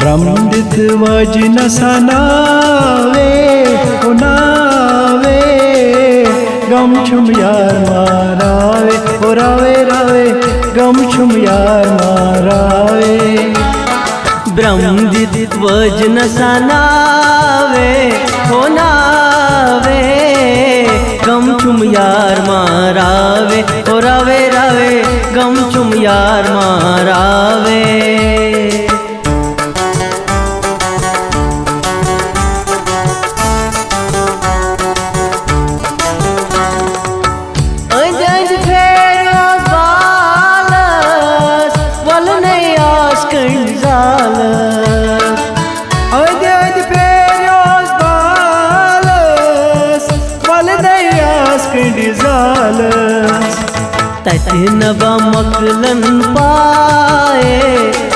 ब्रह्मदित वजन सनावे नावे गम छुम यार मारावे ओ रावे रावे गम छुम यार मारावे। ब्रह्मदित वजन सनावे हो नावे गम छुम यार मारावे ओ रावे रावे गम छुम यार मारावे। नबा मकलन पाए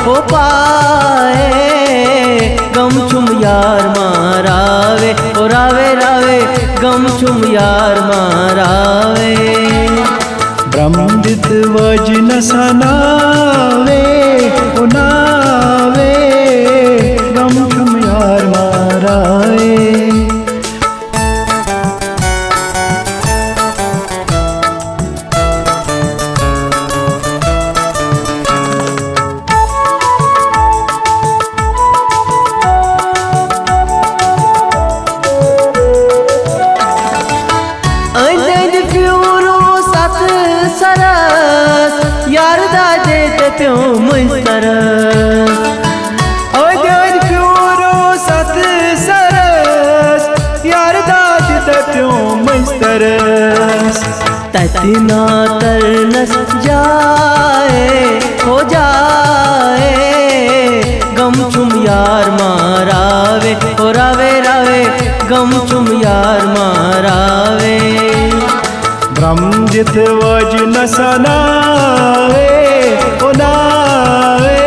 हो पाए गम छुम यार मारावे ओ रावे रावे गम छुम यार मारावे। ब्रह्मदित वजन सनावे नावे गम छुम यार मारावे। यार दादे ते प्यो मुस्तरस अजय प्योरो सत सरस यार दादे ते प्यो मुस्तरस। ततना तरनस जाए हो जाए गम छुम यार मारावे ओ रावे रावे गम छुम यार मारावे। ब्रह्मदित वजन सनावे नावे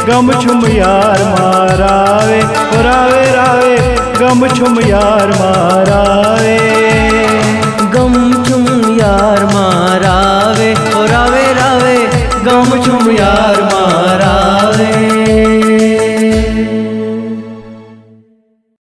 गम छुम यार मारावे ओ रावे रावे गम छुम यार मारावे। गम छुम यार मारावे ओ रावे रावे गम छुम यार